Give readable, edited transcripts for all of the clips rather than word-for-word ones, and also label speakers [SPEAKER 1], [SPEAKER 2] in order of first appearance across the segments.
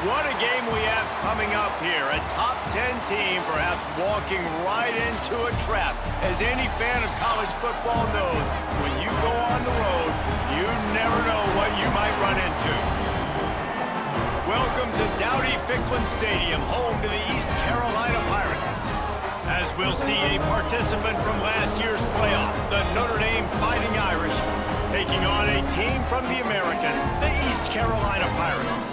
[SPEAKER 1] What a game we have coming up here. A top 10 team perhaps walking right into a trap. As any fan of college football knows, when you go on the road, you never know what you might run into. Welcome to Dowdy-Ficklen Stadium, home to the East Carolina Pirates. As we'll see a participant from last year's playoff, the Notre Dame Fighting Irish, taking on a team from the American, the East Carolina Pirates.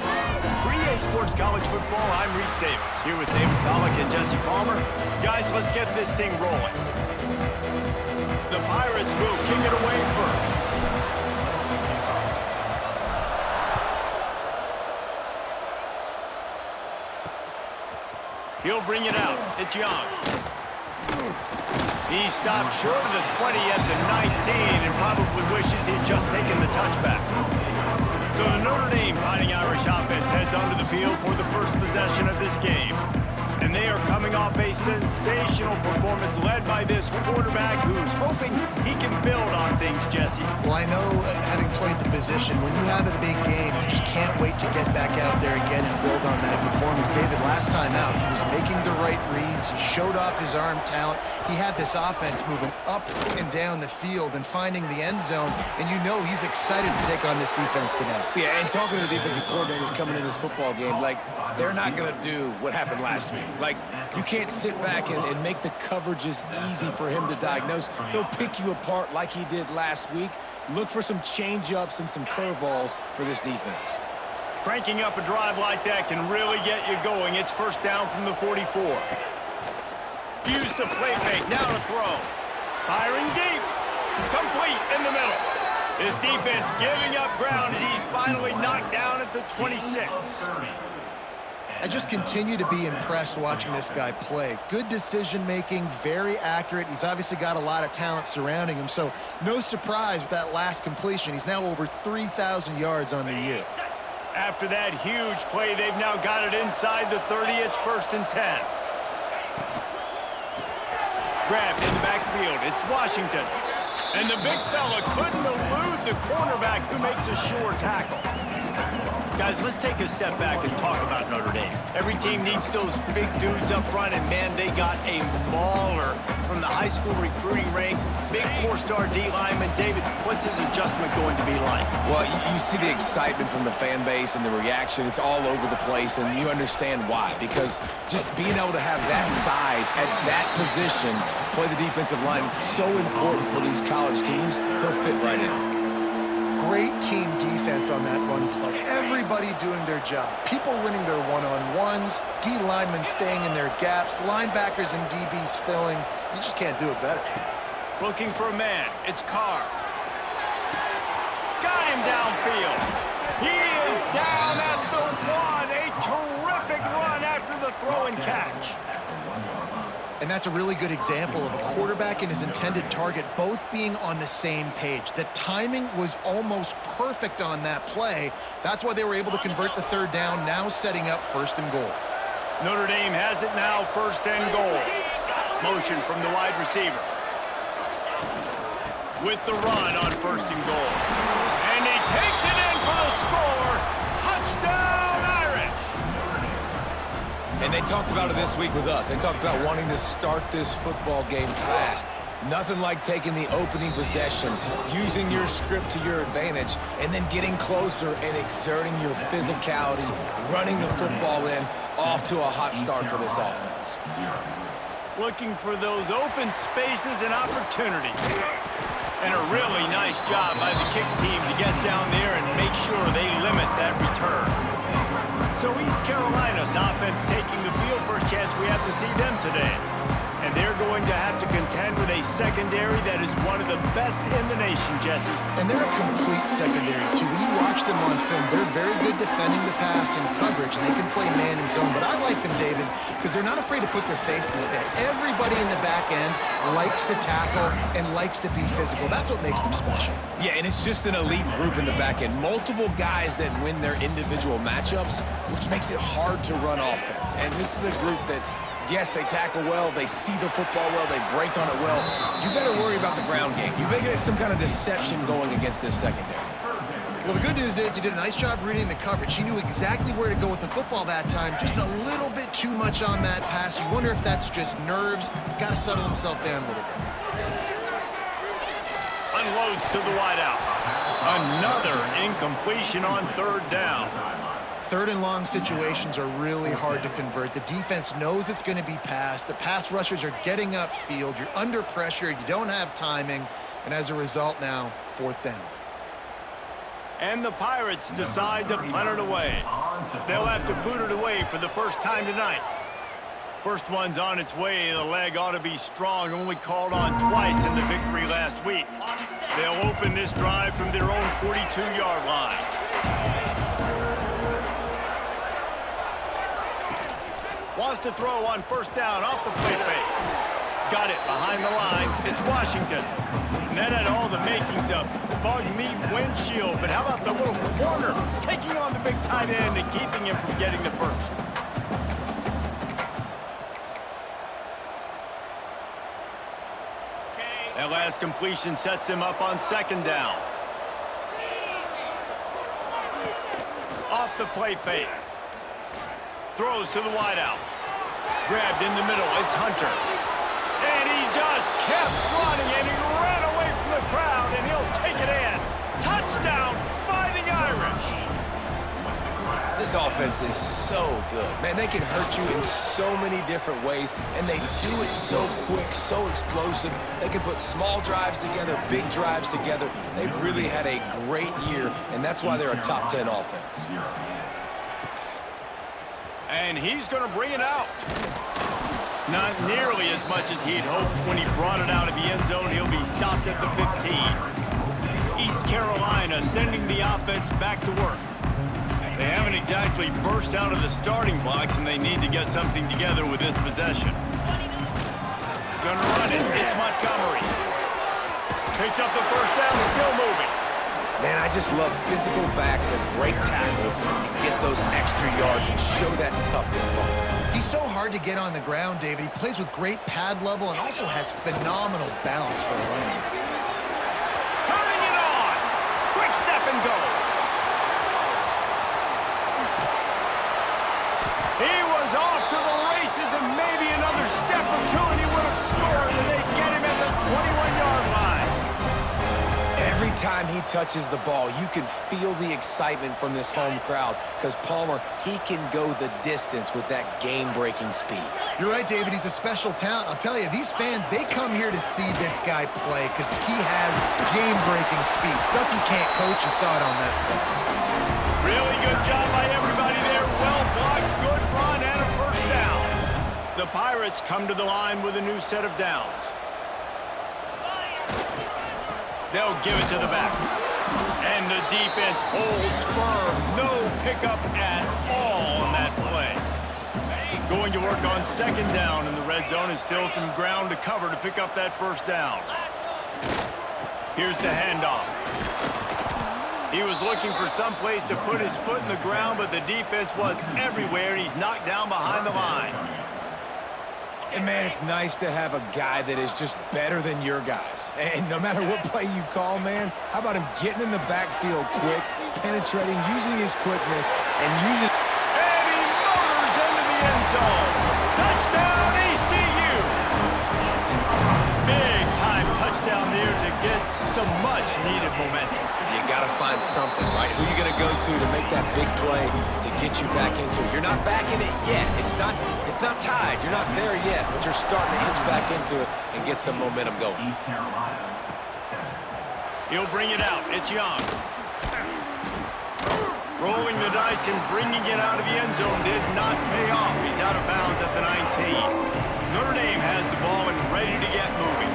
[SPEAKER 1] For EA Sports College Football, I'm Reese Davis, here with David Pollack and Jesse Palmer. Guys, let's get this thing rolling. The Pirates will kick it away first. He'll bring it out. It's Young. He stopped short of the 20 at the 19 and probably wishes he'd just taken the touchback. So the Notre Dame Fighting Irish offense heads onto the field for the first possession of this game. And they are coming off a sensational performance led by this quarterback who's hoping he can build on things, Jesse.
[SPEAKER 2] Well, I know, having played the position, when you have a big game, you just can't wait to get back out there again and build on that performance. David, last time out, he was making the right reads. He showed off his arm talent. He had this offense moving up and down the field and finding the end zone, and you know he's excited to take on this defense today.
[SPEAKER 3] Yeah, and talking to the defensive coordinators coming in this football game, like, they're not going to do what happened last week. Like, you can't sit back and make the coverages easy for him to diagnose. He'll pick you apart like he did last week. Look for some change-ups and some curveballs for this defense.
[SPEAKER 1] Cranking up a drive like that can really get you going. It's first down from the 44. Use the play fake, now to throw. Firing deep. Complete in the middle. His defense giving up ground as he's finally knocked down at the 26.
[SPEAKER 2] I just continue to be impressed watching this guy play. Good decision-making, very accurate. He's obviously got a lot of talent surrounding him, so no surprise with that last completion. He's now over 3,000 yards on the year.
[SPEAKER 1] After that huge play, they've now got it inside the 30. It's first and 10. Grabbed in the backfield. It's Washington. And the big fella couldn't elude the cornerback who makes a sure tackle. Guys, let's take a step back and talk about Notre Dame. Every team needs those big dudes up front, and man, they got a mauler from the high school recruiting ranks. Big four-star D lineman. David, what's his adjustment going to be like?
[SPEAKER 3] Well, you see the excitement from the fan base and the reaction. It's all over the place, and you understand why. Because just being able to have that size at that position, play the defensive line, is so important for these college teams. He'll fit right in.
[SPEAKER 2] Great team defense on that run play. Everybody doing their job. People winning their one-on-ones, D linemen staying in their gaps, linebackers and DBs filling. You just can't do it better.
[SPEAKER 1] Looking for a man. It's Carr. Got him downfield. He is down at the 1. A terrific run after the throw and catch.
[SPEAKER 2] And that's a really good example of a quarterback and his intended target both being on the same page. The timing was almost perfect on that play. That's why they were able to convert the third down, now setting up first and goal.
[SPEAKER 1] Notre Dame has it now, first and goal. Motion from the wide receiver. With the run on first and goal. And he takes it in for the score. Touchdown, Irish!
[SPEAKER 3] And they talked about it this week with us. They talked about wanting to start this football game fast. Nothing like taking the opening possession, using your script to your advantage, and then getting closer and exerting your physicality, running the football in, off to a hot start for this offense.
[SPEAKER 1] Looking for those open spaces and opportunity. And a really nice job by the kick team to get down there and make sure they limit that return. So East Carolina's offense taking the field. First chance we have to see them today. And they're going to have to contend with a secondary that is one of the best in the nation, Jesse.
[SPEAKER 2] And they're a complete secondary, too. When you watch them on film, they're very good defending the pass and coverage, and they can play man and zone. But I like them, David, because they're not afraid to put their face in the thing. Everybody in the back end likes to tackle and likes to be physical. That's what makes them special.
[SPEAKER 3] Yeah, and it's just an elite group in the back end. Multiple guys that win their individual matchups, which makes it hard to run offense. And this is a group that, yes, they tackle well, they see the football well, they break on it well. You better worry about the ground game. You better get some kind of deception going against this secondary.
[SPEAKER 2] Well, the good news is he did a nice job reading the coverage. He knew exactly where to go with the football that time. Just a little bit too much on that pass. You wonder if that's just nerves. He's got to settle himself down a little bit.
[SPEAKER 1] Unloads to the wideout. Another incompletion on third down.
[SPEAKER 2] Third and long situations are really hard to convert. The defense knows it's going to be passed. The pass rushers are getting upfield. You're under pressure. You don't have timing. And as a result now, fourth down.
[SPEAKER 1] And the Pirates decide to punt it away. They'll have to boot it away for the first time tonight. First one's on its way. The leg ought to be strong. Only called on twice in the victory last week. They'll open this drive from their own 42-yard line. Wants to throw on first down off the play fake. Got it behind the line. It's Washington. And that had all the makings of bug meat windshield. But how about the little corner taking on the big tight end and keeping him from getting the first? That last completion sets him up on second down. Off the play fake. Throws to the wideout. Grabbed in the middle. It's Hunter. And he just kept running, and he ran away from the crowd, and he'll take it in. Touchdown, Fighting Irish.
[SPEAKER 3] This offense is so good. Man, they can hurt you in so many different ways, and they do it so quick, so explosive. They can put small drives together, big drives together. They've really had a great year, and that's why they're a top 10 offense.
[SPEAKER 1] And he's going to bring it out. Not nearly as much as he'd hoped when he brought it out of the end zone. He'll be stopped at the 15. East Carolina sending the offense back to work. They haven't exactly burst out of the starting blocks, and they need to get something together with this possession. Gonna run it. It's Montgomery. Picks up the first down, still moving.
[SPEAKER 3] Man, I just love physical backs that break tackles and get those extra yards and show that toughness, Paul.
[SPEAKER 2] He's so hard to get on the ground, David. He plays with great pad level and also has phenomenal balance for a running back.
[SPEAKER 1] Turning it on. Quick step and go. He was off to the races, and maybe another step or two, and he would have scored, and they get him at the 21-yard line.
[SPEAKER 3] Every time he touches the ball, you can feel the excitement from this home crowd because Palmer, he can go the distance with that game-breaking speed.
[SPEAKER 2] You're right, David. He's a special talent. I'll tell you, these fans, they come here to see this guy play because he has game-breaking speed. Stuff you can't coach. You saw it on that play.
[SPEAKER 1] Really good job by everybody there. Well blocked, good run, and a first down. The Pirates come to the line with a new set of downs. They'll give it to the back. And the defense holds firm. No pickup at all on that play. Going to work on second down in the red zone, and still some ground to cover to pick up that first down. Here's the handoff. He was looking for some place to put his foot in the ground, but the defense was everywhere, and he's knocked down behind the line.
[SPEAKER 3] And, man, it's nice to have a guy that is just better than your guys. And no matter what play you call, man, how about him getting in the backfield quick, penetrating, using his quickness, and using...
[SPEAKER 1] And he motors into the end zone. Touchdown, ECU! Big-time touchdown there to get some much-needed momentum.
[SPEAKER 3] You got to find something, right? Who you going to go to make that big play to get you back into it? You're not back in it yet. It's not tied. You're not there yet, but you're starting to inch back into it and get some momentum going.
[SPEAKER 1] He'll bring it out. It's Young. Rolling the dice and bringing it out of the end zone did not pay off. He's out of bounds at the 19. Notre Dame has the ball and ready to get moving.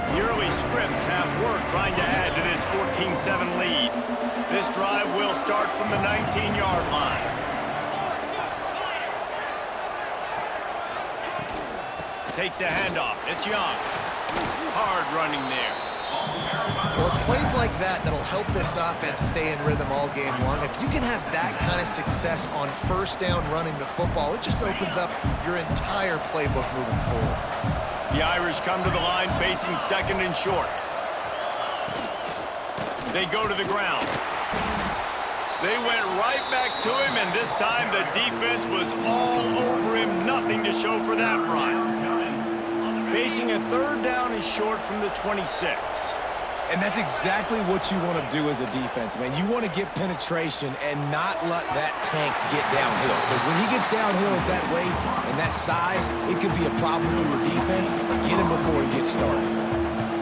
[SPEAKER 1] The early scripts have worked trying to add to this 14-7 lead. This drive will start from the 19-yard line. Takes the handoff. It's Young. Hard running there.
[SPEAKER 2] Well, it's plays like that that'll help this offense stay in rhythm all game long. If you can have that kind of success on first down running the football, it just opens up your entire playbook moving forward.
[SPEAKER 1] The Irish come to the line facing second and short. They go to the ground. They went right back to him, and this time the defense was all over him. Nothing to show for that run. Facing a third down and short from the 26.
[SPEAKER 3] And that's exactly what you want to do as a defense, man. You want to get penetration and not let that tank get downhill. Because when he gets downhill at that weight and that size, it could be a problem for your defense. Get him before he gets started.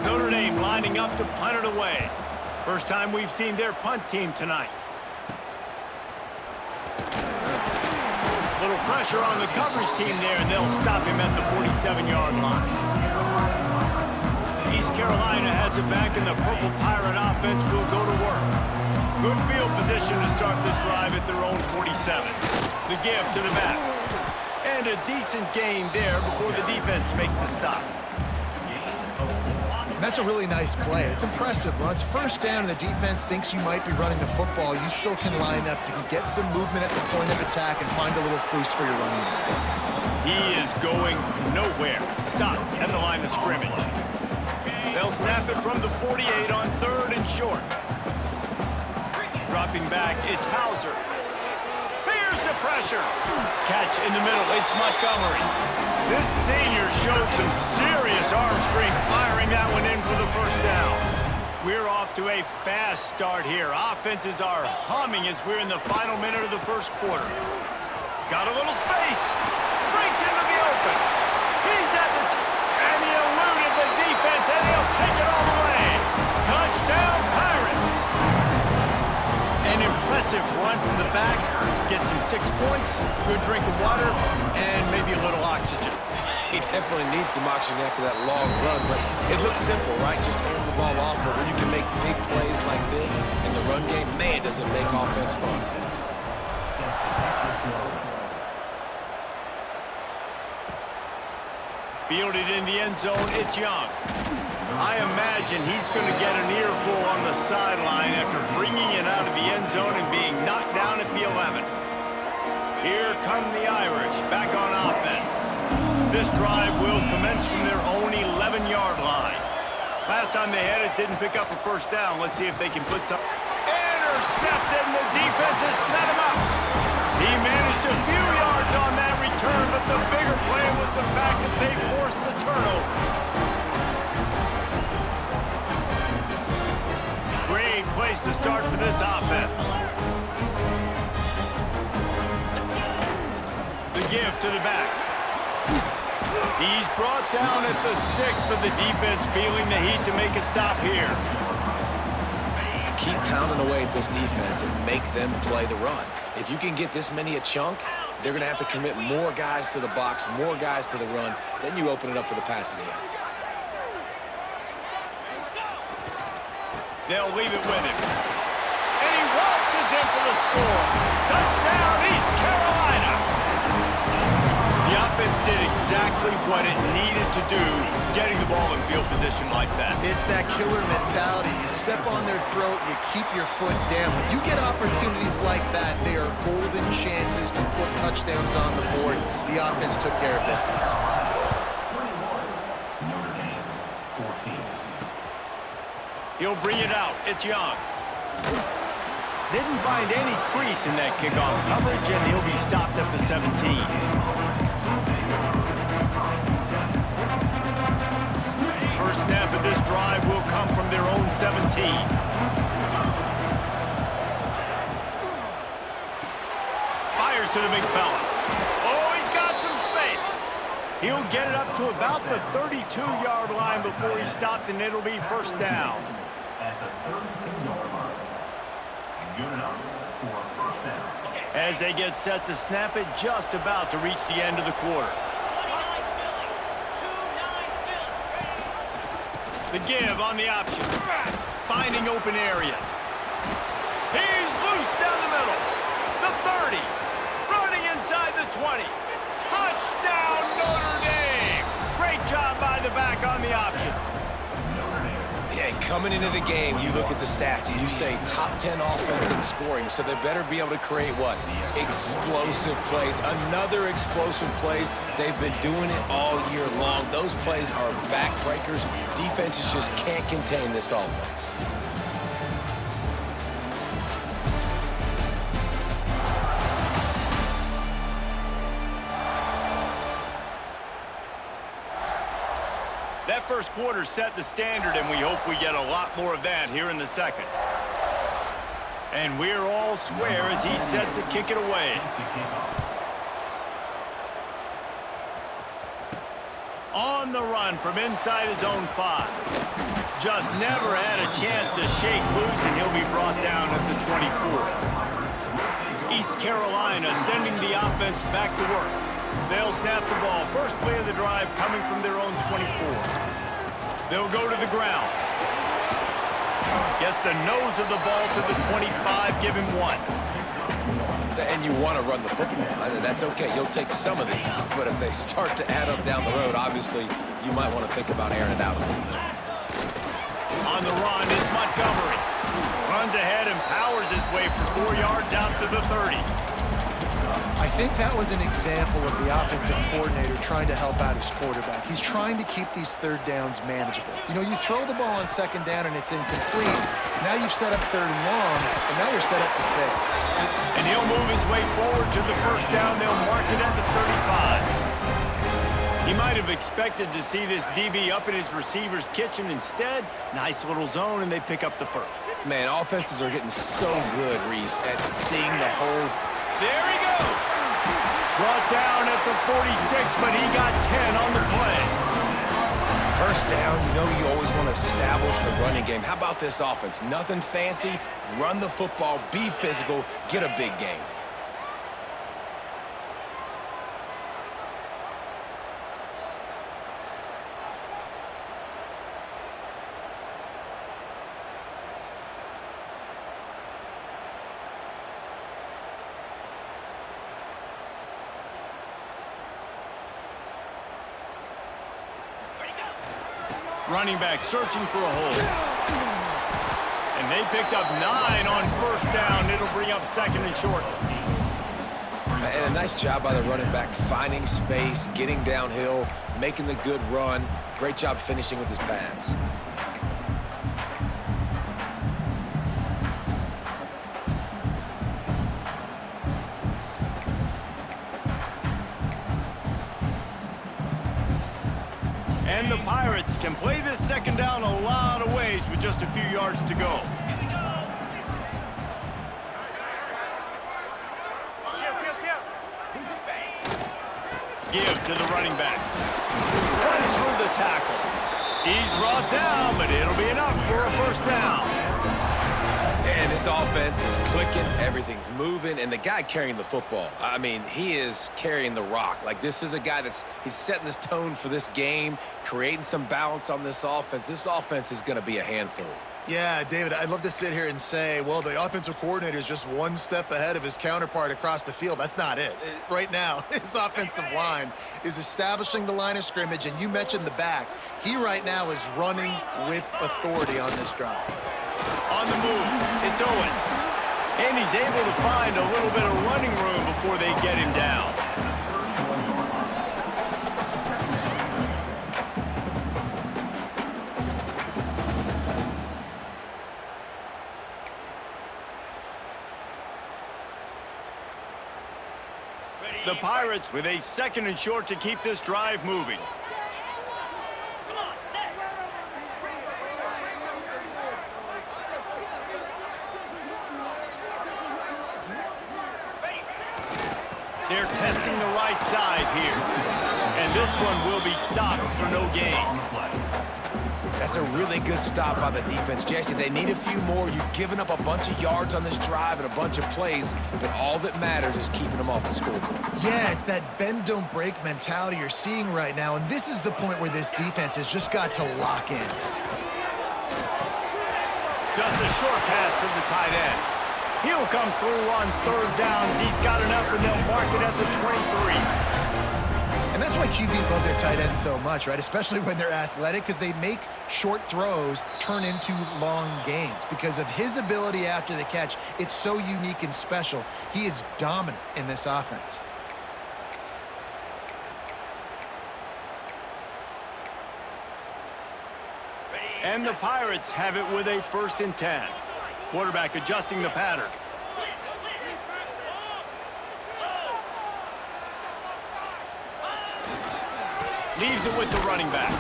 [SPEAKER 1] Notre Dame lining up to punt it away. First time we've seen their punt team tonight. Little pressure on the coverage team there, and they'll stop him at the 47-yard line. East Carolina has it back, and the Purple Pirate offense will go to work. Good field position to start this drive at their own 47. The give to the back. And a decent gain there before the defense makes the stop.
[SPEAKER 2] That's a really nice play. It's impressive. When it's first down and the defense thinks you might be running the football, you still can line up. You can get some movement at the point of attack and find a little crease for your running back.
[SPEAKER 1] He is going nowhere. Stop at the line of scrimmage. They'll snap it from the 48 on third and short. Dropping back, it's Hauser. Here's the pressure. Catch in the middle, it's Montgomery. This senior showed some serious arm strength firing that one in for the first down. We're off to a fast start here. Offenses are humming as we're in the final minute of the first quarter. Got a little space. Breaks into the open. He's at the and he eluded the defense, and he'll take it all the way. Touchdown, Pirates. An impressive run from the back. Gets him 6 points, good drink of water, and maybe a little oxygen.
[SPEAKER 3] He definitely needs some oxygen after that long run, but it looks simple, right? Just hand the ball off, but when you can make big plays like this in the run game, man, does it make offense fun.
[SPEAKER 1] Fielded in the end zone, it's Young. I imagine he's going to get an earful on the sideline after bringing it out of the end zone and being knocked down at the 11. Here come the Irish, back on offense. This drive will commence from their own 11-yard line. Last time they had it, didn't pick up a first down. Let's see if they can put some... Intercepted, and the defense has set him up. He managed a few yards on that return, but the bigger play was the fact that they forced the turnover. Great place to start for this offense. The give to the back. He's brought down at the 6, but the defense feeling the heat to make a stop here.
[SPEAKER 3] Keep pounding away at this defense and make them play the run. If you can get this many a chunk, they're going to have to commit more guys to the box, more guys to the run. Then you open it up for the passing game.
[SPEAKER 1] They'll leave it with him. And he waltzes in for the score. Touchdown, East Carolina. The offense did exactly what it needed to do, getting the ball in field position like that.
[SPEAKER 2] It's that killer mentality. You step on their throat, you keep your foot down. When you get opportunities like that, they are golden chances to put touchdowns on the board. The offense took care of business.
[SPEAKER 1] He'll bring it out. It's Young. Didn't find any crease in that kickoff coverage, and he'll be stopped at the 17. First snap of this drive will come from their own 17. Fires to the big fella. Oh, he's got some space. He'll get it up to about the 32-yard line before he's stopped, and it'll be first down.
[SPEAKER 4] At the 32-yard line. Good enough for a first down.
[SPEAKER 1] As they get set to snap it, just about to reach the end of the quarter. The give on the option. Finding open areas. He's loose down the middle. The 30. Running inside the 20. Touchdown, Notre Dame. Great job by the back on the option.
[SPEAKER 3] Yeah, coming into the game, you look at the stats and you say top 10 offense in scoring, so they better be able to create what? Explosive plays. Another explosive plays. They've been doing it all year long. Those plays are backbreakers. Defenses just can't contain this offense.
[SPEAKER 1] first quarter set the standard, and we hope we get a lot more of that here in the second. And we're all square as he's set to kick it away. On the run from inside his own 5. Just never had a chance to shake loose, and he'll be brought down at the 24. East Carolina sending the offense back to work. They'll snap the ball. First play of the drive coming from their own 24. They'll go to the ground. Gets the nose of the ball to the 25, give him 1.
[SPEAKER 3] And you want to run the football. That's okay. You'll take some of these. But if they start to add up down the road, obviously, you might want to think about airing it out a little bit.
[SPEAKER 1] On the run, it's Montgomery. Runs ahead and powers his way for 4 yards out to the 30.
[SPEAKER 2] I think that was an example of the offensive coordinator trying to help out his quarterback. He's trying to keep these third downs manageable. You know, you throw the ball on second down and it's incomplete. Now you've set up third and long, and now you're set up to fail.
[SPEAKER 1] And he'll move his way forward to the first down. They'll mark it at the 35. He might have expected to see this DB up in his receiver's kitchen. Instead, nice little zone, and they pick up the first.
[SPEAKER 3] Man, offenses are getting so good, Reese, at seeing the holes.
[SPEAKER 1] There he goes. Brought down at the 46, but he got 10 on the play.
[SPEAKER 3] First down, you know you always want to establish the running game. How about this offense? Nothing fancy. Run the football, be physical, get a big gain.
[SPEAKER 1] Running back searching for a hole. And they picked up 9 on first down. It'll bring up second and short.
[SPEAKER 3] And a nice job by the running back, finding space, getting downhill, making the good run. Great job finishing with his pads.
[SPEAKER 1] And the Pirates can play this second down a lot of ways with just a few yards to go. Give to the running back. Runs through the tackle. He's brought down, but it'll be enough for a first down.
[SPEAKER 3] And this offense is clicking, everything's moving, and the guy carrying the football, I mean, he is carrying the rock. Like, this is a guy he's setting this tone for this game, creating some balance on this offense. This offense is going to be a handful.
[SPEAKER 2] Yeah, David, I'd love to sit here and say, well, the offensive coordinator is just one step ahead of his counterpart across the field. That's not it. Right now, his offensive line is establishing the line of scrimmage, and you mentioned the back. He right now is running with authority on this drive.
[SPEAKER 1] On the move, it's Owens. And he's able to find a little bit of running room before they get him down. The Pirates with a second and short to keep this drive moving. They're testing the right side here. And this one will be stopped for no gain.
[SPEAKER 3] That's a really good stop by the defense, Jesse. They need a few more. You've given up a bunch of yards on this drive and a bunch of plays, but all that matters is keeping them off the scoreboard.
[SPEAKER 2] Yeah, it's that bend, don't break mentality you're seeing right now, and this is the point where this defense has just got to lock in.
[SPEAKER 1] Just a short pass to the tight end. He'll come through on third downs. He's got enough, and they'll mark it at the 23.
[SPEAKER 2] And that's why QBs love their tight ends so much, right? Especially when they're athletic, because they make short throws turn into long gains. Because of his ability after the catch, it's so unique and special. He is dominant in this offense.
[SPEAKER 1] And the Pirates have it with a 1st and 10. Quarterback adjusting the pattern. Leaves it with the running back.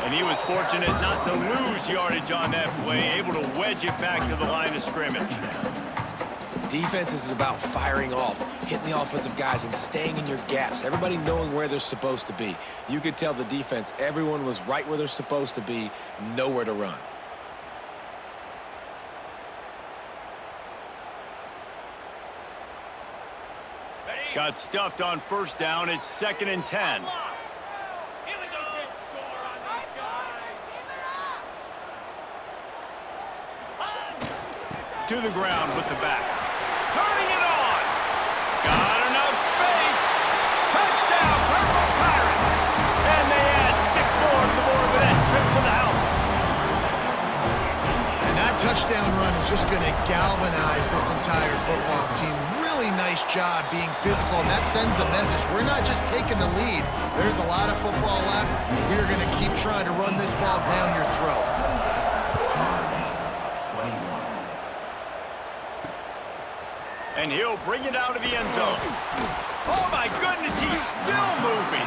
[SPEAKER 1] And he was fortunate not to lose yardage on that play, able to wedge it back to the line of scrimmage.
[SPEAKER 3] Defense is about firing off, hitting the offensive guys and staying in your gaps, everybody knowing where they're supposed to be. You could tell the defense, everyone was right where they're supposed to be, nowhere to run.
[SPEAKER 1] Got stuffed on first down. It's 2nd and 10. To the ground with the back. Turning it on. Got enough space. Touchdown, Purple Pirates. And they add 6 more to the board with that trip to the house.
[SPEAKER 2] And that touchdown run is just going to galvanize this entire football team. Really nice job being physical, and that sends a message. We're not just taking the lead. There's a lot of football left. We're going to keep trying to run this ball down your throat.
[SPEAKER 1] And he'll bring it out of the end zone. Oh, my goodness, he's still moving.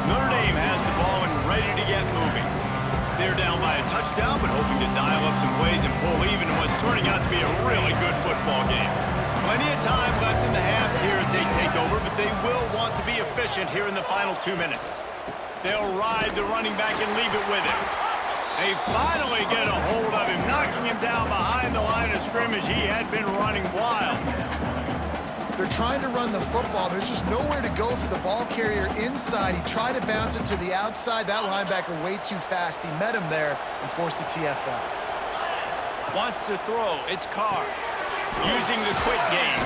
[SPEAKER 1] Notre Dame has the ball and ready to get moving. They're down by a touchdown, but hoping to dial up some plays and pull even in what's turning out to be a really good football game. Plenty of time left in the half here as they take over, but they will want to be efficient here in the final 2 minutes. They'll ride the running back and leave it with him. They finally get a hold of him, knocking him down behind the line of scrimmage. He had been running wild.
[SPEAKER 2] They're trying to run the football. There's just nowhere to go for the ball carrier inside. He tried to bounce it to the outside. That linebacker way too fast. He met him there and forced the TFL.
[SPEAKER 1] Wants to throw. It's Carr. Using the quick game.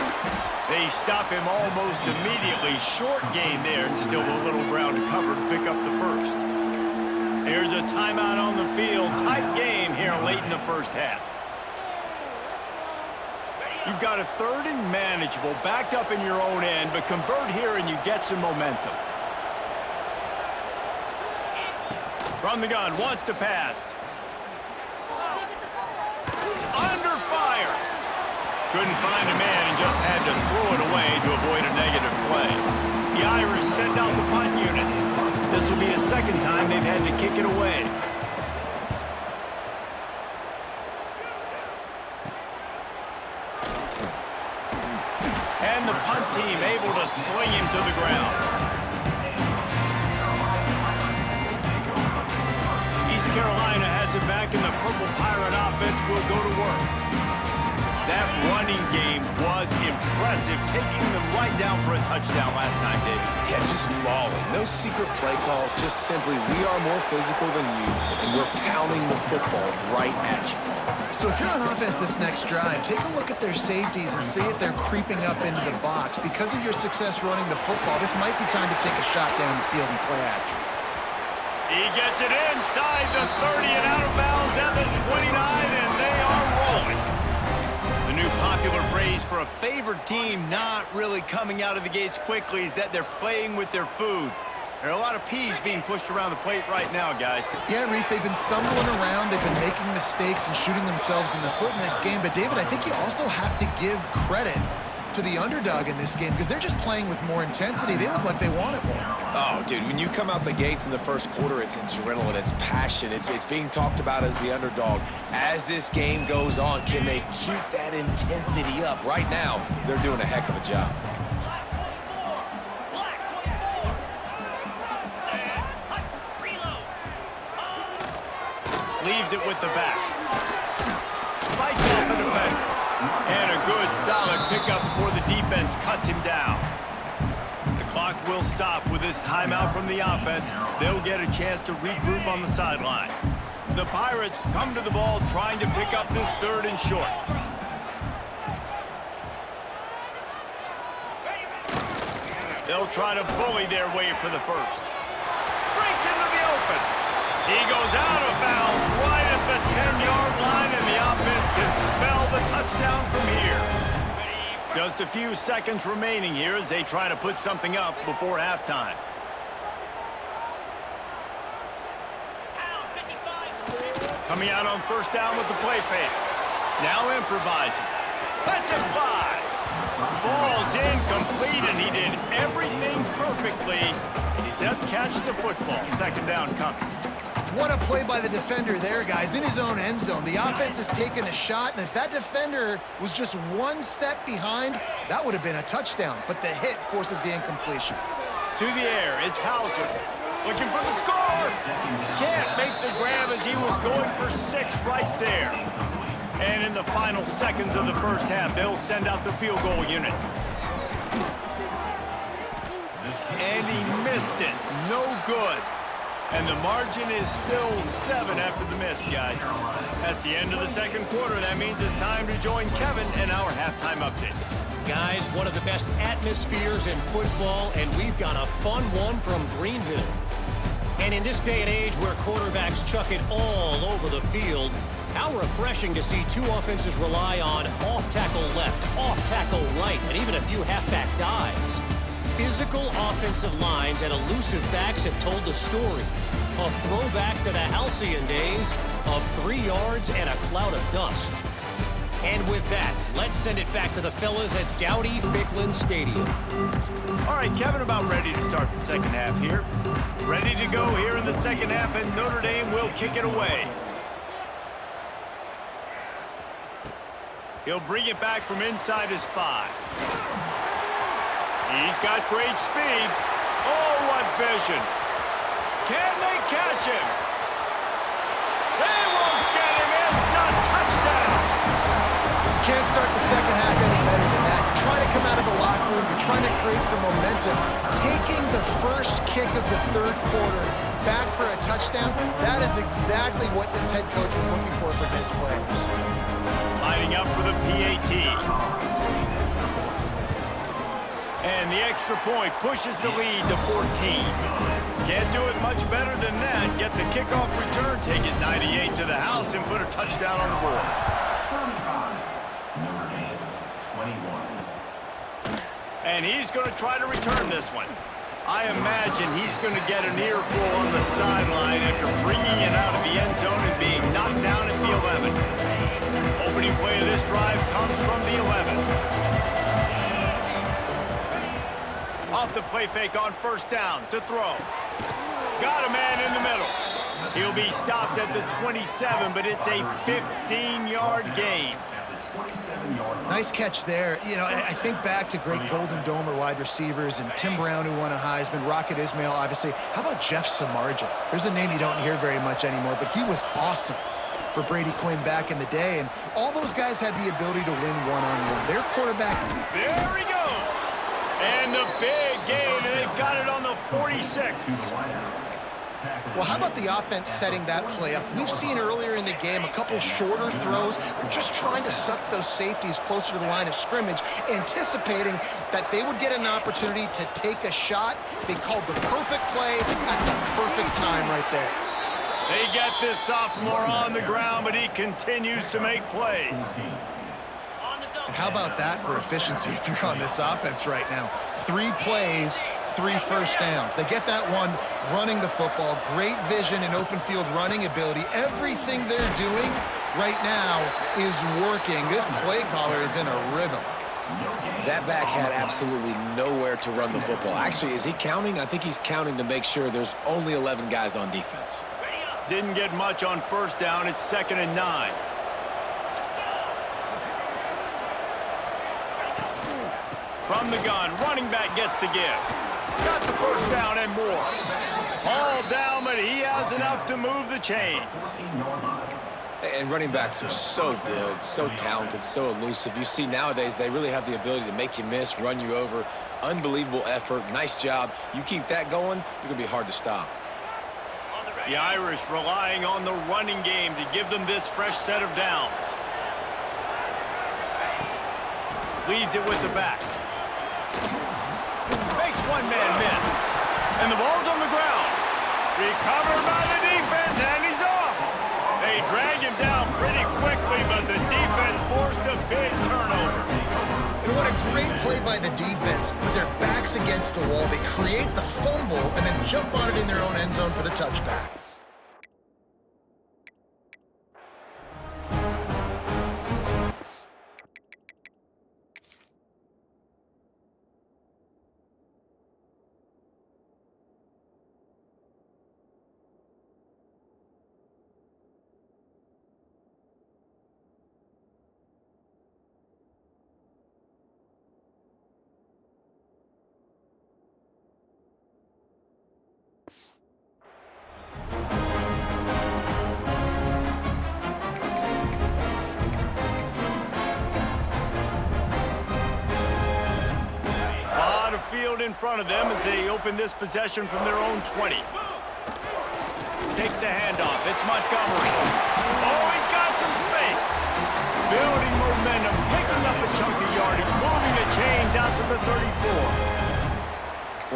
[SPEAKER 1] They stop him almost immediately. Short gain there and still a little ground to cover to pick up the first. Here's a timeout on the field. Tight game here late in the first half. You've got a 3rd and manageable, backed up in your own end, but convert here and you get some momentum. From the gun, wants to pass. Under fire. Couldn't find a man and just had to throw it away to avoid a negative play. The Irish send out the punt unit. This will be the 2nd time they've had to kick it away. And the punt team able to swing him to the ground. East Carolina has it back, and the Purple Pirate offense will go to work. That running game was impressive, taking them right down for a touchdown last time, David.
[SPEAKER 3] Yeah, just mauling. No secret play calls, just simply we are more physical than you, and we're pounding the football right at you.
[SPEAKER 2] So if you're on offense this next drive, take a look at their safeties and see if they're creeping up into the box. Because of your success running the football, this might be time to take a shot down the field and play action.
[SPEAKER 1] He gets it inside the 30 and out of bounds at the 29, and they are rolling. The new popular phrase for a favored team not really coming out of the gates quickly is that they're playing with their food. There are a lot of peas being pushed around the plate right now, guys.
[SPEAKER 2] Yeah, Reese, they've been stumbling around. They've been making mistakes and shooting themselves in the foot in this game. But, David, I think you also have to give credit to the underdog in this game because they're just playing with more intensity. They look like they want it more.
[SPEAKER 3] Oh, dude, when you come out the gates in the first quarter, it's adrenaline, it's passion, it's being talked about as the underdog. As this game goes on, can they keep that intensity up? Right now, they're doing a heck of a job.
[SPEAKER 1] Leaves it with the back. Fights off a defender. And a good, solid pickup before the defense cuts him down. The clock will stop with this timeout from the offense. They'll get a chance to regroup on the sideline. The Pirates come to the ball trying to pick up this 3rd and short. They'll try to bully their way for the first. Breaks into the open. He goes out of bounds right at the 10-yard line, and the offense can spell the touchdown from here. Just a few seconds remaining here as they try to put something up before halftime. Coming out on first down with the play fake. Now improvising. Lets it fly. Falls incomplete, and he did everything perfectly except catch the football. Second down coming.
[SPEAKER 2] What a play by the defender there, guys, in his own end zone. The offense has taken a shot, and if that defender was just one step behind, that would have been a touchdown. But the hit forces the incompletion.
[SPEAKER 1] To the air, it's Hauser. Looking for the score. Can't make the grab as he was going for 6 right there. And in the final seconds of the first half, they'll send out the field goal unit. And he missed it. No good. And the margin is still 7 after the miss, guys. That's the end of the second quarter. That means it's time to join Kevin in our halftime update.
[SPEAKER 5] Guys, one of the best atmospheres in football, and we've got a fun one from Greenville. And in this day and age where quarterbacks chuck it all over the field, how refreshing to see 2 offenses rely on off-tackle left, off-tackle right, and even a few halfback dives. Physical offensive lines and elusive backs have told the story. A throwback to the halcyon days of 3 yards and a cloud of dust. And with that, let's send it back to the fellas at Dowdy-Ficklin Stadium.
[SPEAKER 1] All right, Kevin, about ready to start the second half here. Ready to go here in the second half, and Notre Dame will kick it away. He'll bring it back from inside his 5. He's got great speed. Oh, what vision. Can they catch him? They won't get him. It's a touchdown.
[SPEAKER 2] Can't start the second half any better than that. You're trying to come out of the locker room. You're trying to create some momentum. Taking the first kick of the third quarter back for a touchdown, that is exactly what this head coach was looking for his players.
[SPEAKER 1] Lining up for the PAT. And the extra point pushes the lead to 14. Can't do it much better than that. Get the kickoff return, take it 98 to the house, and put a touchdown on the board.
[SPEAKER 4] 21.
[SPEAKER 1] And he's going to try to return this one. I imagine he's going to get an earful on the sideline after bringing it out of the end zone and being knocked down at the 11. Opening play of this drive comes from the 11. Off the play fake on first down to throw. Got a man in the middle. He'll be stopped at the 27, but it's a 15-yard gain.
[SPEAKER 2] Nice catch there. You know, I think back to great Golden Domer wide receivers and Tim Brown, who won a Heisman, Rocket Ismail, obviously. How about Jeff Samardzija? There's a name you don't hear very much anymore, but he was awesome for Brady Quinn back in the day, and all those guys had the ability to win one-on-one. Their quarterbacks.
[SPEAKER 1] There he goes. And the big gain, and they've got it on the 46.
[SPEAKER 2] Well, how about the offense setting that play up? We've seen earlier in the game a couple shorter throws. They're just trying to suck those safeties closer to the line of scrimmage, anticipating that they would get an opportunity to take a shot. They called the perfect play at the perfect time right there.
[SPEAKER 1] They get this sophomore on the ground, but he continues to make plays.
[SPEAKER 2] And how about that for efficiency if you're on this offense right now? 3 plays, 3 first downs. They get that one running the football. Great vision and open field running ability. Everything they're doing right now is working. This play caller is in a rhythm.
[SPEAKER 3] That back had absolutely nowhere to run the football. Actually, is he counting? I think he's counting to make sure there's only 11 guys on defense.
[SPEAKER 1] Didn't get much on first down. It's 2nd and 9. From the gun, running back gets to give. Got the first down and more. All down, but he has enough to move the chains.
[SPEAKER 3] And running backs are so good, so talented, so elusive. You see nowadays they really have the ability to make you miss, run you over. Unbelievable effort. Nice job. You keep that going, you're going to be hard to stop.
[SPEAKER 1] The Irish relying on the running game to give them this fresh set of downs. Leaves it with the back. Makes one man miss. And the ball's on the ground. Recovered by the defense, and he's off. They drag him down pretty quickly, but the defense forced a big turnover.
[SPEAKER 2] And what a great play by the defense. With their backs against the wall, they create the fumble and then jump on it in their own end zone for the touchback.
[SPEAKER 1] field in front of them as they open this possession from their own 20. Takes the handoff. It's Montgomery. Oh, he's got some space. Building momentum, picking up a chunk of yardage, moving the chains out to the 34.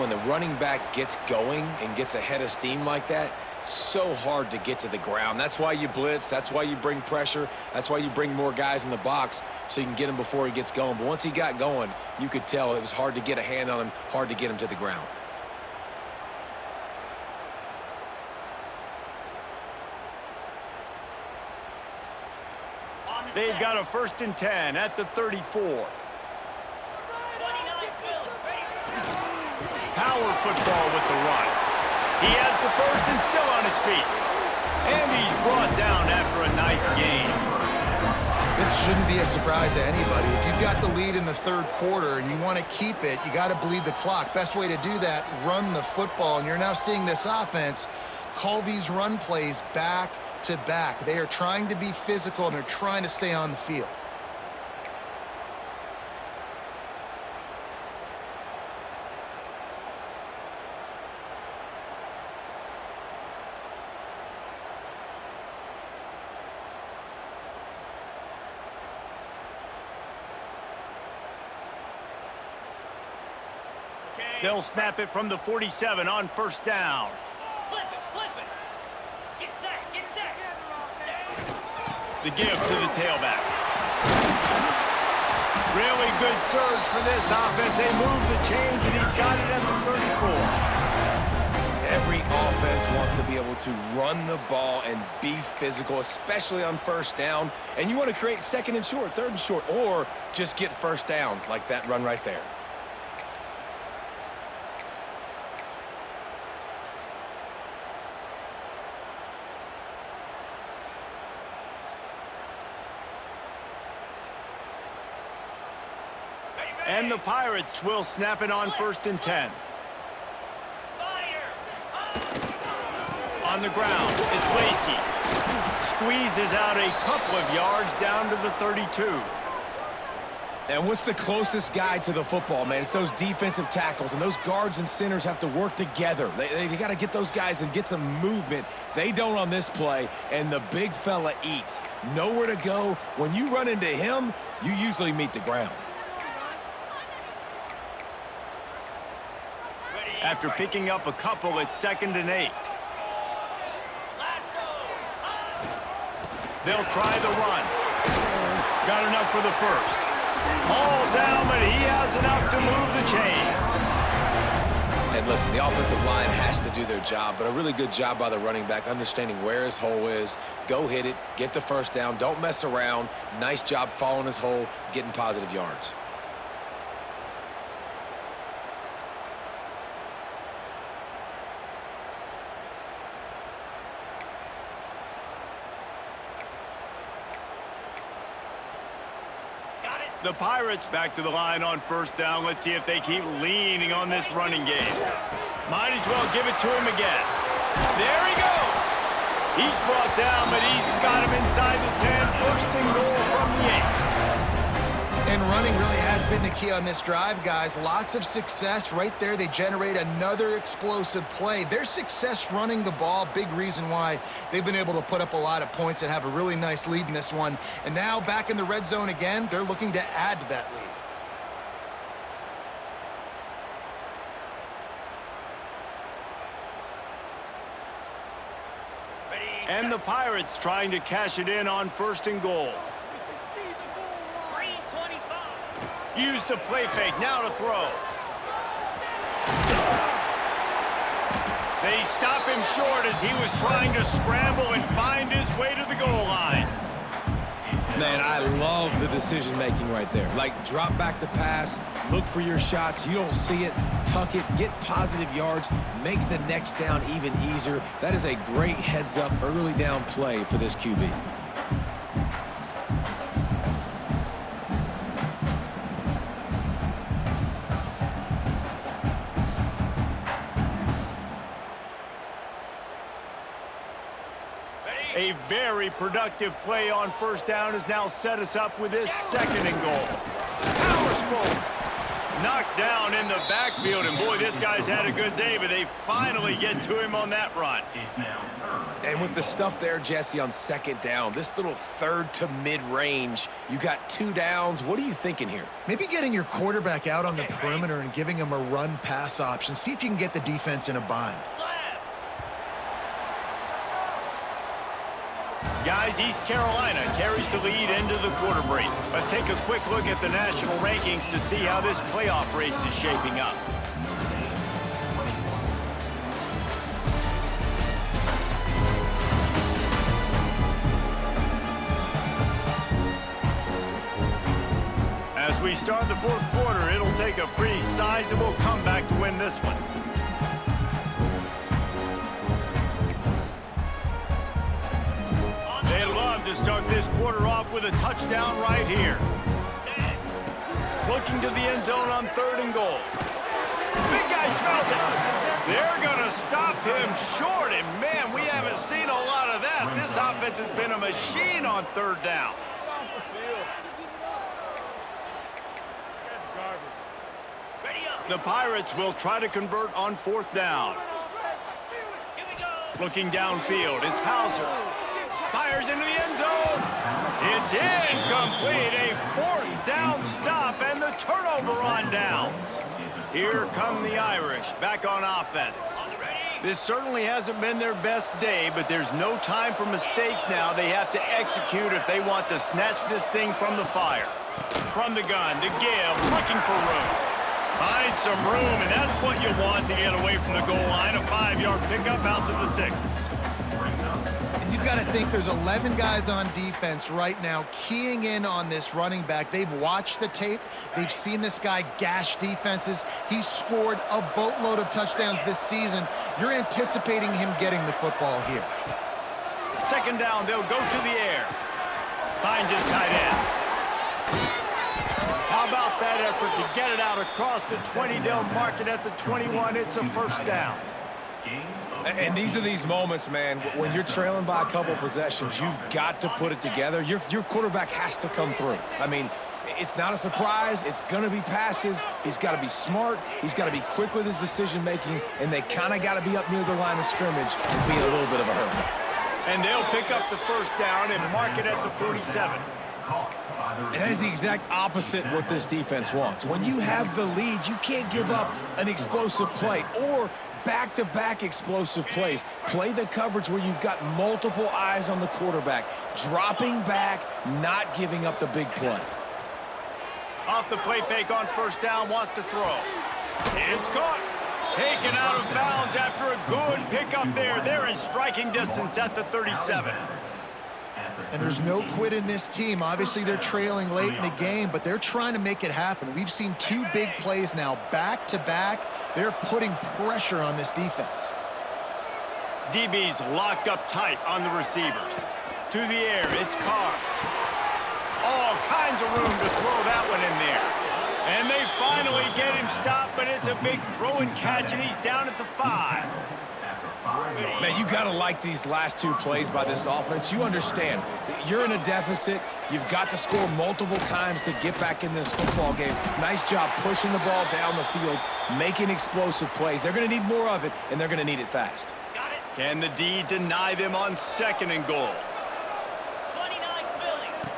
[SPEAKER 3] When the running back gets going and gets ahead of steam like that, so hard to get to the ground. That's why you blitz. That's why you bring pressure. That's why you bring more guys in the box so you can get him before he gets going. But once he got going, you could tell it was hard to get a hand on him, hard to get him to the ground.
[SPEAKER 1] They've got a 1st and 10 at the 34. Power football with the run. He has the first and still on his feet. And he's brought down after a nice gain.
[SPEAKER 2] This shouldn't be a surprise to anybody. If you've got the lead in the 3rd quarter and you want to keep it, you got to bleed the clock. Best way to do that, run the football. And you're now seeing this offense call these run plays back to back. They are trying to be physical and they're trying to stay on the field.
[SPEAKER 1] They'll snap it from the 47 on 1st down.
[SPEAKER 6] Flip it. Get set.
[SPEAKER 1] The give to the tailback. Really good surge for this offense. They move the chains, and he's got it at the 34.
[SPEAKER 3] Every offense wants to be able to run the ball and be physical, especially on 1st down. And you want to create 2nd and short, 3rd and short, or just get 1st downs like that run right there.
[SPEAKER 1] And the Pirates will snap it on 1st and 10. On the ground, it's Lacy. Squeezes out a couple of yards down to the 32.
[SPEAKER 3] And what's the closest guy to the football, man? It's those defensive tackles, and those guards and centers have to work together. They got to get those guys and get some movement. They don't on this play, and the big fella eats. Nowhere to go. When you run into him, you usually meet the ground.
[SPEAKER 1] After picking up a couple, it's 2nd and 8. They'll try the run. Got enough for the 1st. All down, but he has enough to move the chains.
[SPEAKER 3] And listen, the offensive line has to do their job, but a really good job by the running back, understanding where his hole is. Go hit it, get the 1st down, don't mess around. Nice job following his hole, getting positive yards.
[SPEAKER 1] The Pirates back to the line on 1st down. Let's see if they keep leaning on this running game. Might as well give it to him again. There he goes. He's brought down, but he's got him inside the 10. 1st and goal from the 8.
[SPEAKER 2] And running really has been the key on this drive, guys. Lots of success right there. They generate another explosive play. Their success running the ball, big reason why they've been able to put up a lot of points and have a really nice lead in this one. And now back in the red zone again, they're looking to add to that lead.
[SPEAKER 1] And the Pirates trying to cash it in on 1st and goal. Use the play fake, now to throw. They stop him short as he was trying to scramble and find his way to the goal line.
[SPEAKER 3] Man, I love the decision-making right there. Like, drop back to pass, look for your shots. You don't see it, tuck it, get positive yards, makes the next down even easier. That is a great heads-up early down play for this QB.
[SPEAKER 1] A very productive play on 1st down has now set us up with this 2nd and goal. Powers forward. knocked down in the backfield, and boy, this guy's had a good day, but they finally get to him on that run.
[SPEAKER 4] It's now
[SPEAKER 3] And with the stuff there, Jesse, on second down, this little third to mid-range, you got 2 downs. What are you thinking here?
[SPEAKER 2] Maybe getting your quarterback out on the perimeter and giving him a run-pass option. See if you can get the defense in a bind.
[SPEAKER 1] Guys, East Carolina carries the lead into the quarter break. Let's take a quick look at the national rankings to see how this playoff race is shaping up. As we start the fourth quarter, it'll take a pretty sizable comeback to win this one. They'd love to start this quarter off with a touchdown right here. Looking to the end zone on 3rd and goal. Big guy smells it. They're going to stop him short, and man, we haven't seen a lot of that. This offense has been a machine on 3rd down. The Pirates will try to convert on 4th down. Looking downfield, it's Hauser. Fires into the end zone. It's incomplete. A 4th down stop and the turnover on downs. Here come the Irish back on offense. This certainly hasn't been their best day, but there's no time for mistakes now. They have to execute if they want to snatch this thing from the fire. From the gun to Gibb, looking for room. Find some room, and that's what you want to get away from the goal line. A 5-yard pickup out to the 6.
[SPEAKER 2] And you've got to think there's 11 guys on defense right now keying in on this running back. They've watched the tape. They've seen this guy gash defenses. He's scored a boatload of touchdowns this season. You're anticipating him getting the football here.
[SPEAKER 1] 2nd down, they'll go to the air. Finds his tight end. How about that effort to get it out across the 20? They'll mark it at the 21. It's a 1st down.
[SPEAKER 3] And these are these moments, man, when you're trailing by a couple possessions, you've got to put it together. Your quarterback has to come through. I mean, it's not a surprise. It's going to be passes. He's got to be smart. He's got to be quick with his decision-making, and they kind of got to be up near the line of scrimmage and be in a little bit of a hurry.
[SPEAKER 1] And they'll pick up the 1st down and mark it at the 47.
[SPEAKER 3] And that is the exact opposite what this defense wants. When you have the lead, you can't give up an explosive play or back-to-back explosive plays. Play the coverage where you've got multiple eyes on the quarterback, dropping back, not giving up the big play.
[SPEAKER 1] Off the play fake on 1st down, wants to throw. It's caught. Taken out of bounds after a good pickup there. They're in striking distance at the 37.
[SPEAKER 2] And there's no quit in this team. Obviously, they're trailing late in the game, but they're trying to make it happen. We've seen 2 big plays now, back-to-back. They're putting pressure on this defense.
[SPEAKER 1] DB's locked up tight on the receivers. To the air, it's Carr. All kinds of room to throw that one in there. And they finally get him stopped, but it's a big throw and catch, and he's down at the 5.
[SPEAKER 3] Man, you got to like these last 2 plays by this offense. You understand, you're in a deficit. You've got to score multiple times to get back in this football game. Nice job pushing the ball down the field, making explosive plays. They're going to need more of it, and they're going to need it fast.
[SPEAKER 1] Can the D deny them on 2nd and goal?
[SPEAKER 6] 29 Phillies.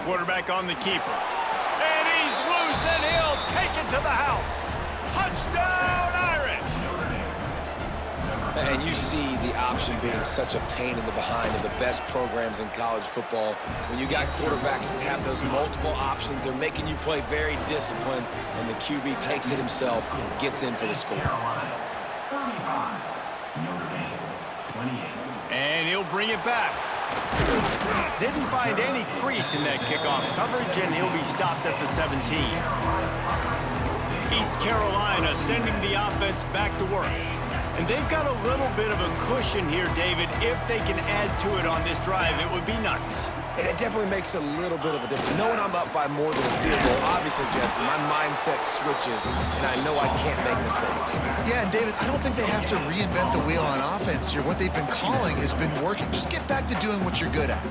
[SPEAKER 1] Quarterback on the keeper. And he's loose, and he'll take it to the house. Touchdown, Irish!
[SPEAKER 3] And you see the option being such a pain in the behind of the best programs in college football. When you got quarterbacks that have those multiple options, they're making you play very disciplined, and the QB takes it himself, gets in for the score.
[SPEAKER 1] And he'll bring it back. Didn't find any crease in that kickoff coverage, and he'll be stopped at the 17. East Carolina sending the offense back to work. And they've got a little bit of a cushion here, David. If they can add to it on this drive, it would be nice.
[SPEAKER 3] And it definitely makes a little bit of a difference. Knowing I'm up by more than a field goal, obviously, Jesse, my mindset switches, and I know I can't make mistakes.
[SPEAKER 2] Yeah, and David, I don't think they have to reinvent the wheel on offense here. What they've been calling has been working. Just get back to doing what you're good at.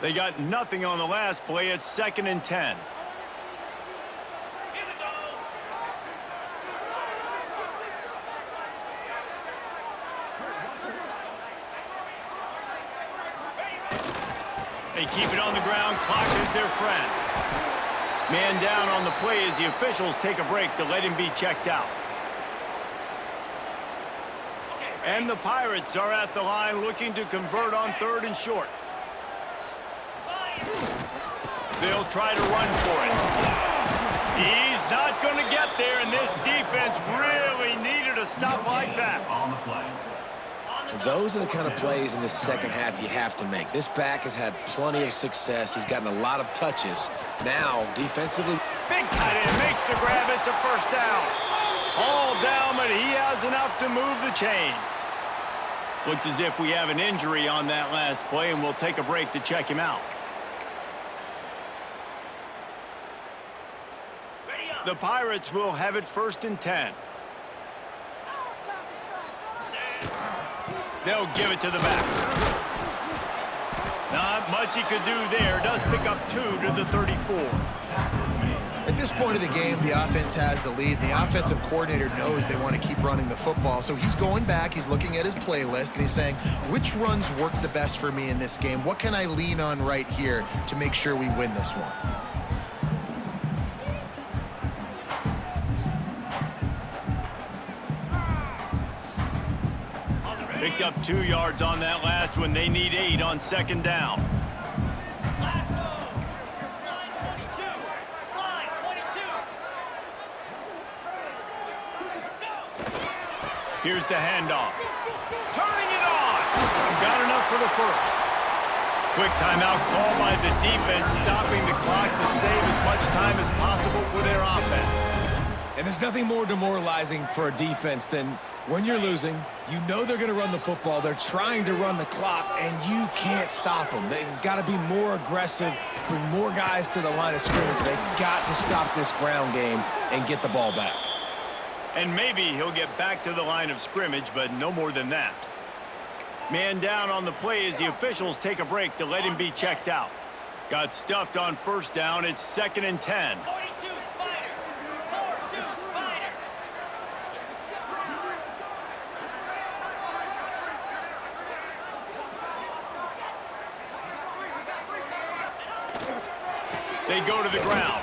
[SPEAKER 1] They got nothing on the last play. It's 2nd and 10. They keep it on the ground. Clock is their friend. Man down on the play as the officials take a break to let him be checked out. And the Pirates are at the line looking to convert on 3rd and short. They'll try to run for it. He's not going to get there, and this defense really needed a stop like that.
[SPEAKER 4] On the play.
[SPEAKER 3] Those are the kind of plays in the second half you have to make. This back has had plenty of success. He's gotten a lot of touches. Now, defensively...
[SPEAKER 1] Big tight end makes the grab. It's a 1st down. All down, but he has enough to move the chains. Looks as if we have an injury on that last play, and we'll take a break to check him out. The Pirates will have it 1st and 10. They'll give it to the back. Not much he could do there. Does pick up 2 to the 34.
[SPEAKER 2] At this point of the game, the offense has the lead. The offensive coordinator knows they want to keep running the football. So he's going back, he's looking at his playlist, and he's saying, which runs work the best for me in this game? What can I lean on right here to make sure we win this one?
[SPEAKER 1] Picked up 2 yards on that last one. They need 8 on 2nd down. Here's the handoff. Turning it on. Got enough for the 1st. Quick timeout call by the defense, stopping the clock to save as much time as possible for their offense.
[SPEAKER 3] And there's nothing more demoralizing for a defense than when you're losing, you know they're going to run the football, they're trying to run the clock, and you can't stop them. They've got to be more aggressive, bring more guys to the line of scrimmage. They've got to stop this ground game and get the ball back.
[SPEAKER 1] And maybe he'll get back to the line of scrimmage, but no more than that. Man down on the play as the officials take a break to let him be checked out. Got stuffed on 1st down. It's 2nd and 10.
[SPEAKER 6] 42 Spider. 4-2 Spider.
[SPEAKER 1] They go to the ground.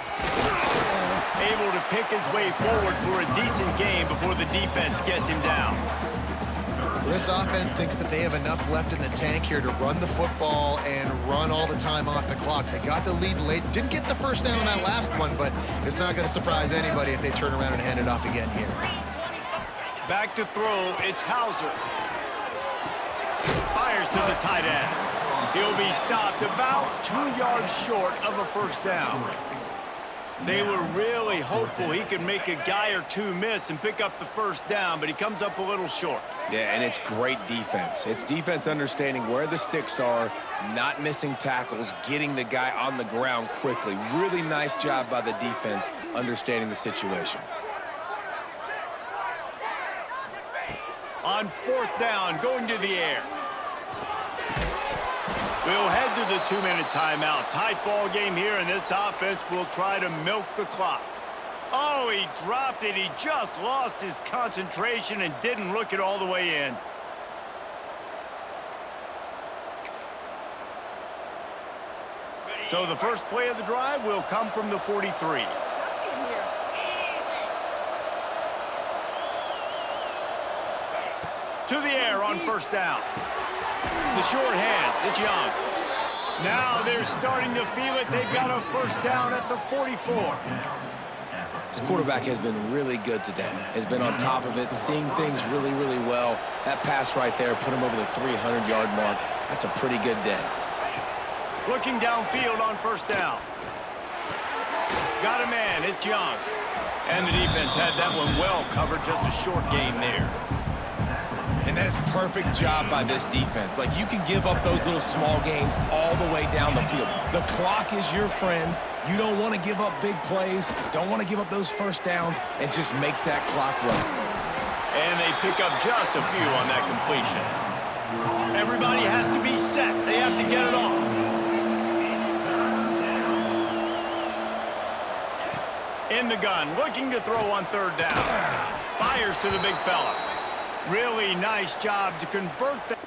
[SPEAKER 1] Able to pick his way forward for a decent game before the defense gets him down.
[SPEAKER 2] This offense thinks that they have enough left in the tank here to run the football and run all the time off the clock. They got the lead late. Didn't get the 1st down on that last one, but it's not going to surprise anybody if they turn around and hand it off again here.
[SPEAKER 1] Back to throw. It's Hauser. Fires to the tight end. He'll be stopped about 2 yards short of a 1st down. They were really hopeful he could make a guy or 2 miss and pick up the 1st down, but he comes up a little short.
[SPEAKER 3] Yeah, and it's great defense. It's defense understanding where the sticks are, not missing tackles, getting the guy on the ground quickly. Really nice job by the defense understanding the situation.
[SPEAKER 1] On 4th down, going to the air. We'll head to the 2-minute timeout. Tight ball game here, and this offense will try to milk the clock. Oh, he dropped it. He just lost his concentration and didn't look it all the way in. So the first play of the drive will come from the 43. To the air on 1st down. The short hands, it's Young. Now they're starting to feel it. They've got a 1st down at the 44.
[SPEAKER 3] This quarterback has been really good today. Has been on top of it, seeing things really, really well. That pass right there put him over the 300-yard mark. That's a pretty good day.
[SPEAKER 1] Looking downfield on 1st down. Got a man, it's Young. And the defense had that one well covered, just a short gain there.
[SPEAKER 3] And that is perfect job by this defense. Like, you can give up those little small gains all the way down the field. The clock is your friend. You don't want to give up big plays, don't want to give up those 1st downs, and just make that clock run.
[SPEAKER 1] And they pick up just a few on that completion. Everybody has to be set. They have to get it off. In the gun, looking to throw on third down. Fires to the big fella. Really nice job to convert that.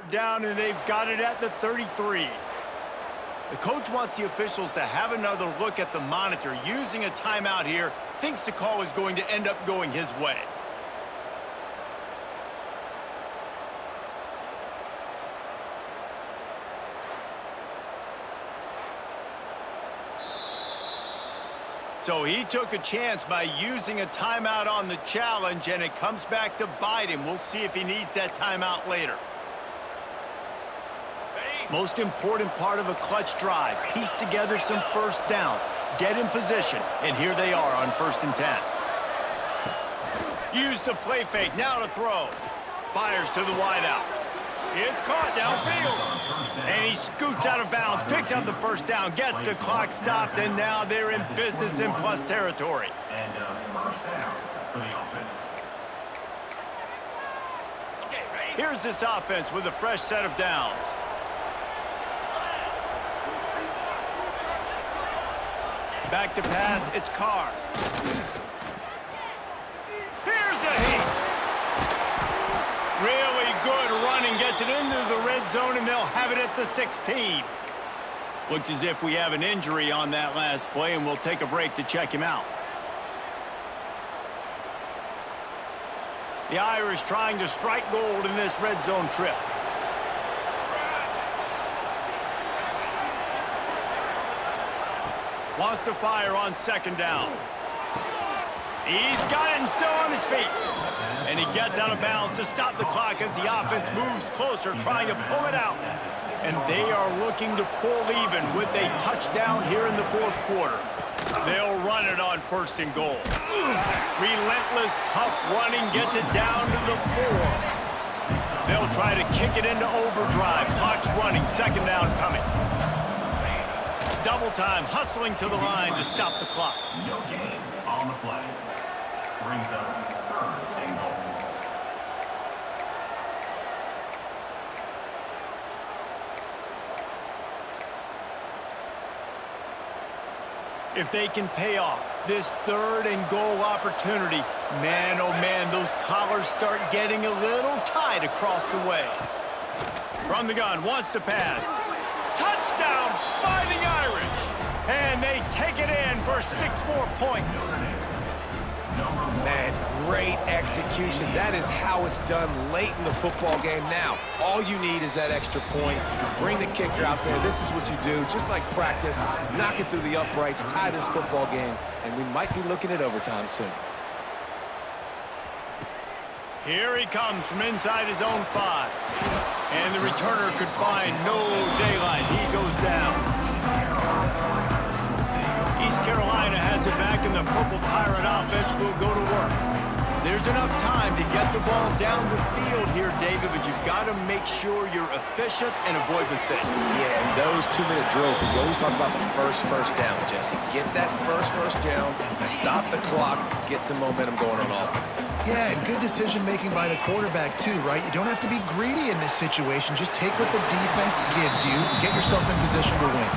[SPEAKER 1] Down, and they've got it at the 33. The coach wants the officials to have another look at the monitor. Using a timeout here, thinks the call is going to end up going his way. So he took a chance by using a timeout on the challenge, and it comes back to bite him. We'll see if he needs that timeout later. Most important part of a clutch drive, piece together some first downs, get in position, and here they are on 1st and 10. Use the play fake, now to throw. Fires to the wideout. It's caught downfield. And he scoots out of bounds, picks up the first down, gets the clock stopped, and now they're in business in plus territory.
[SPEAKER 4] And first down for the offense.
[SPEAKER 6] Okay, ready?
[SPEAKER 1] Here's this offense with a fresh set of downs. Back to pass, it's Carr. Here's a heat. Really good running, gets it into the red zone, and they'll have it at the 16. Looks as if we have an injury on that last play, and we'll take a break to check him out. The Irish trying to strike gold in this red zone trip. Wants to fire on 2nd down. He's got it and still on his feet. And he gets out of bounds to stop the clock as the offense moves closer, trying to pull it out. And they are looking to pull even with a touchdown here in the 4th quarter. They'll run it on 1st and goal. Relentless, tough running gets it down to the 4. They'll try to kick it into overdrive. Clock's running, 2nd down coming. Double time, hustling to the line to stop the clock.
[SPEAKER 4] No gain on the play. Brings up 3rd and goal.
[SPEAKER 1] If they can pay off this 3rd and goal opportunity, man, oh man, those collars start getting a little tight across the way. From the gun, wants to pass. Touchdown, Fighting Irish! And they take it in for 6 more points.
[SPEAKER 3] Man, great execution. That is how it's done late in the football game now. All you need is that extra point. Bring the kicker out there. This is what you do, just like practice. Knock it through the uprights, tie this football game, and we might be looking at overtime soon.
[SPEAKER 1] Here he comes from inside his own 5. And the returner could find no daylight. He goes down. East Carolina has it back, and the Purple Pirate offense will go to work. There's enough time to get the ball down the field here, David, but you've got to make sure you're efficient and avoid mistakes.
[SPEAKER 3] Yeah, and those 2-minute drills, you always talk about the first down, Jesse. Get that first down, stop the clock, get some momentum going on offense.
[SPEAKER 2] Yeah, and good decision-making by the quarterback, too, right? You don't have to be greedy in this situation. Just take what the defense gives you, get yourself in position to win.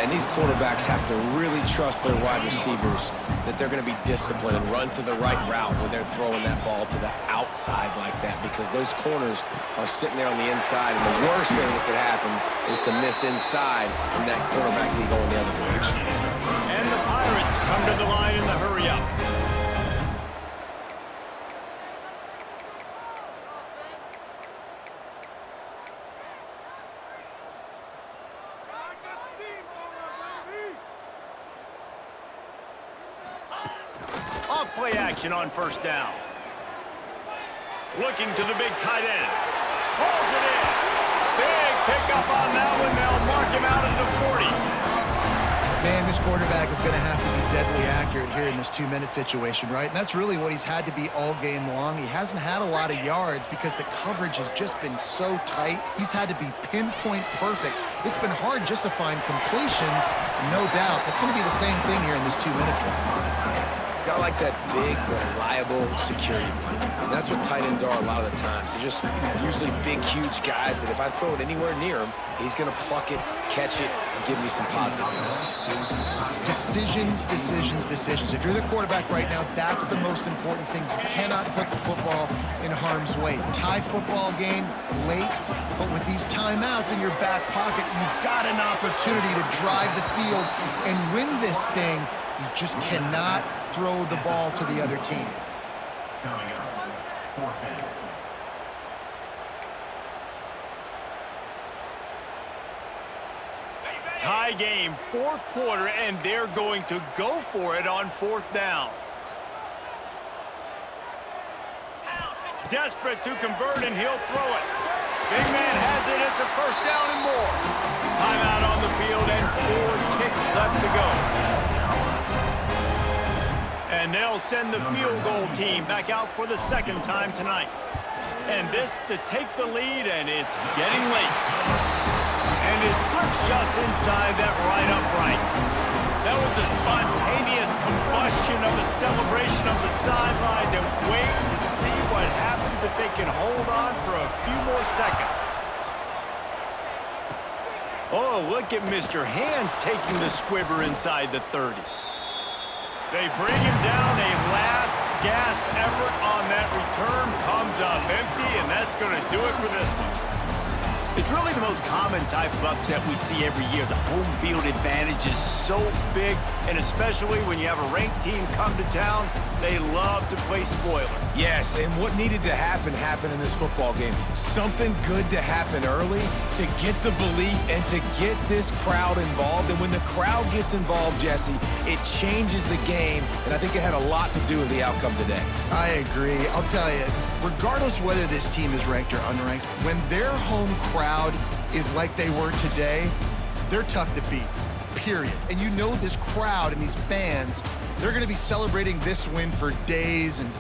[SPEAKER 3] And these quarterbacks have to really trust their wide receivers that they're going to be disciplined and run to the right route when they're throwing that ball to the outside like that, because those corners are sitting there on the inside, and the worst thing that could happen is to miss inside and that quarterback be going the other direction.
[SPEAKER 1] And the Pirates come to the line in the hurry-up. Off-play action on 1st down. Looking to the big tight end. Pulls it in. Big pickup on that one. They'll mark him out of the 40.
[SPEAKER 2] Man, this quarterback is going to have to be deadly accurate here in this 2-minute situation, right? And that's really what he's had to be all game long. He hasn't had a lot of yards because the coverage has just been so tight. He's had to be pinpoint perfect. It's been hard just to find completions, no doubt. It's going to be the same thing here in this 2-minute drill.
[SPEAKER 3] got like that big, reliable security blanket. And that's what tight ends are a lot of the times. They're just usually big, huge guys that if I throw it anywhere near him, he's going to pluck it, catch it, and give me some positive yards.
[SPEAKER 2] Decisions, decisions, decisions. If you're the quarterback right now, that's the most important thing. You cannot put the football in harm's way. Tie football game late, but with these timeouts in your back pocket, you've got an opportunity to drive the field and win this thing. You just cannot throw the ball to the other team.
[SPEAKER 4] Coming up, 4th down.
[SPEAKER 1] Tie game, 4th quarter, and they're going to go for it on 4th down. Desperate to convert, and he'll throw it. Big man has it. It's a 1st down and more. Timeout on the field, and 4 ticks left to go. And they'll send the field goal team back out for the 2nd time tonight. And this to take the lead, and it's getting late. And it slips just inside that right upright. That was a spontaneous combustion of a celebration of the sidelines, and wait to see what happens if they can hold on for a few more seconds. Oh, look at Mr. Hands taking the squibber inside the 30. They bring him down. A last gasp effort on that return comes up empty, and that's going to do it for this one. It's really the most common type of upset we see every year. The home field advantage is so big, and especially when you have a ranked team come to town, they love to play spoiler.
[SPEAKER 3] Yes, and what needed to happen happened in this football game. Something good to happen early to get the belief and to get this crowd involved. And when the crowd gets involved, Jesse, it changes the game, and I think it had a lot to do with the outcome today.
[SPEAKER 2] I agree. I'll tell you, regardless whether this team is ranked or unranked, when their home crowd is like they were today, they're tough to beat, period. And you know this crowd and these fans, they're going to be celebrating this win for days and